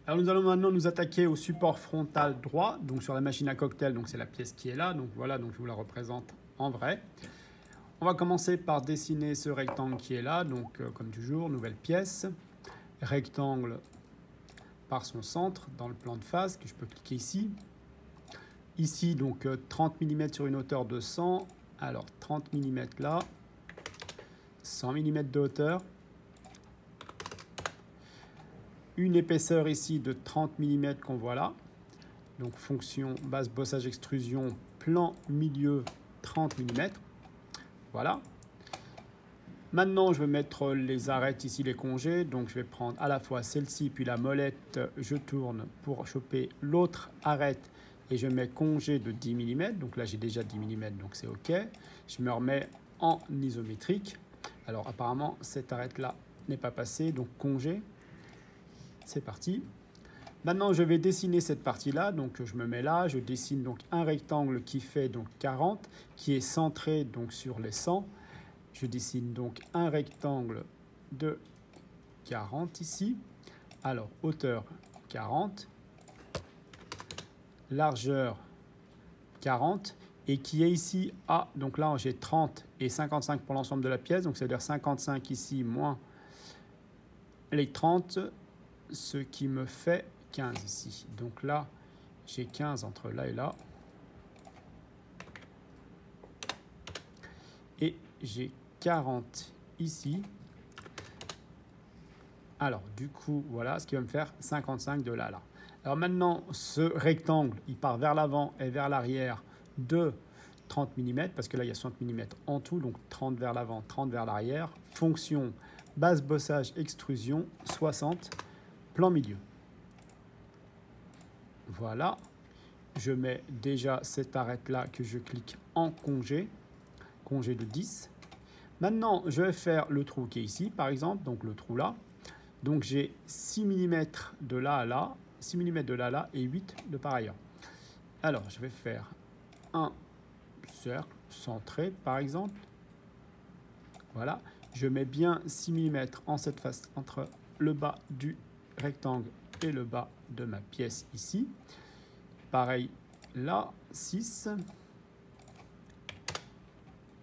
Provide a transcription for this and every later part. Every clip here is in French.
Alors nous allons maintenant nous attaquer au support frontal droit, donc sur la machine à cocktail, donc c'est la pièce qui est là, donc voilà, donc je vous la représente en vrai. On va commencer par dessiner ce rectangle qui est là, donc comme toujours, nouvelle pièce, rectangle par son centre dans le plan de face, que je peux cliquer ici. Ici, donc 30 mm sur une hauteur de 100, alors 30 mm là, 100 mm de hauteur. Une épaisseur ici de 30 mm qu'on voit là. Donc fonction base bossage extrusion, plan milieu 30 mm. Voilà. Maintenant, je vais mettre les arêtes ici, les congés. Donc je vais prendre à la fois celle-ci, puis la molette. Je tourne pour choper l'autre arête et je mets congé de 10 mm. Donc là, j'ai déjà 10 mm, donc c'est OK. Je me remets en isométrique. Alors apparemment, cette arête-là n'est pas passée, donc congé. C'est parti. Maintenant, je vais dessiner cette partie-là. Donc, je me mets là. Je dessine donc un rectangle qui fait donc 40, qui est centré donc sur les 100. Je dessine donc un rectangle de 40 ici. Alors, hauteur 40, largeur 40, et qui est ici à, donc là, j'ai 30 et 55 pour l'ensemble de la pièce. Donc, ça veut dire 55 ici moins les 30, ce qui me fait 15 ici. Donc là, j'ai 15 entre là et là. Et j'ai 40 ici. Alors, du coup, voilà ce qui va me faire 55 de là à là. Alors maintenant, ce rectangle, il part vers l'avant et vers l'arrière de 30 mm, parce que là, il y a 60 mm en tout, donc 30 vers l'avant, 30 vers l'arrière. Fonction base bossage extrusion, 60, plan milieu. Voilà, je mets déjà cette arête-là que je clique en congé, congé de 10. Maintenant, je vais faire le trou qui est ici, par exemple, donc le trou là. Donc j'ai 6 mm de là à là, 6 mm de là à là et 8 de par ailleurs. Alors, je vais faire un cercle centré, par exemple. Voilà, je mets bien 6 mm en cette face entre le bas du rectangle et le bas de ma pièce ici. Pareil, là, 6.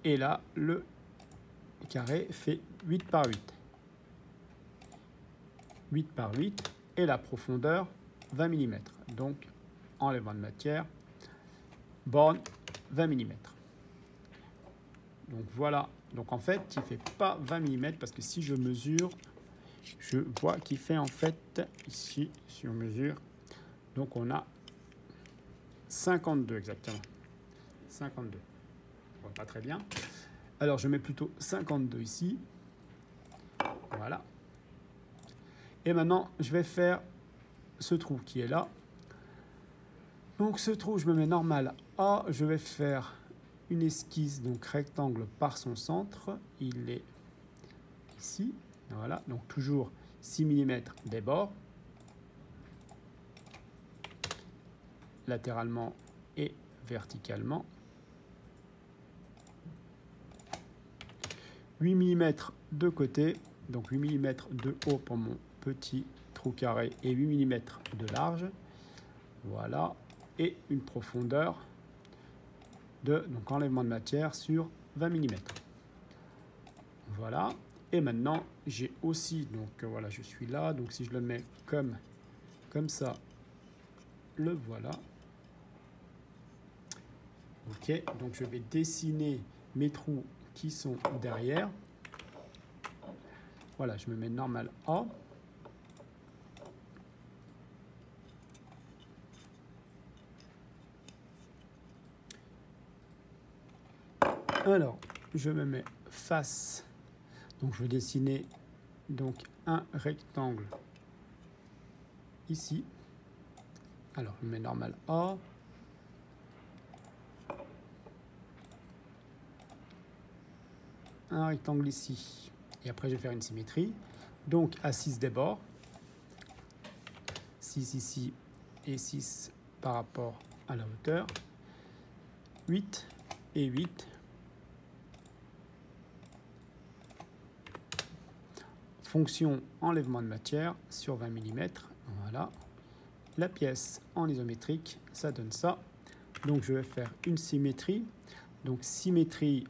Et là, le carré fait 8 par 8. 8 par 8. Et la profondeur, 20 mm. Donc, enlèvement de matière, borne, 20 mm. Donc, voilà. Donc, en fait, il ne fait pas 20 mm parce que si je mesure, je vois qu'il fait en fait, ici, si on mesure, donc on a 52 exactement. 52. On voit pas très bien. Alors, je mets plutôt 52 ici. Voilà. Et maintenant, je vais faire ce trou qui est là. Donc, ce trou, je me mets normal A. Je vais faire une esquisse, donc rectangle par son centre. Il est ici. Voilà. Donc, toujours 6 mm des bords. Latéralement et verticalement. 8 mm de côté, donc 8 mm de haut pour mon petit trou carré et 8 mm de large. Voilà, et une profondeur de, donc enlèvement de matière sur 20 mm. Voilà, et maintenant j'ai aussi, donc voilà, je suis là, donc si je le mets comme ça, le voilà. Ok, donc je vais dessiner mes trous qui sont derrière. Voilà, je me mets normal A. Alors, je me mets face. Donc, je vais dessiner donc un rectangle ici. Alors, je me mets normal A. Un rectangle ici. Et après, je vais faire une symétrie. Donc, à 6 des bords. 6 ici et 6 par rapport à la hauteur. 8 et 8. Fonction enlèvement de matière sur 20 mm. Voilà. la pièce en isométrique, ça donne ça. Donc je vais faire une symétrie. Donc symétrie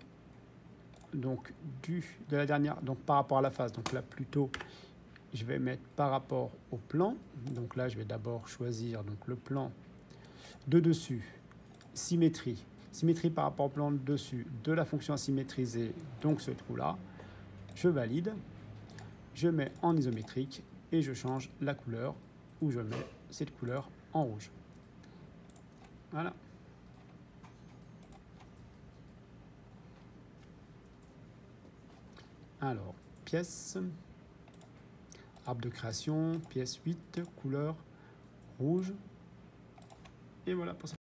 donc de la dernière, donc par rapport à la face. Donc là plutôt je vais mettre par rapport au plan. Donc là je vais d'abord choisir donc le plan de dessus, symétrie. Symétrie par rapport au plan de dessus de la fonction à symétriser, donc ce trou là. Je valide, je mets en isométrique et je change la couleur où je mets cette couleur en rouge. Voilà. Alors, pièce, arbre de création, pièce 8, couleur rouge. Et voilà pour ça.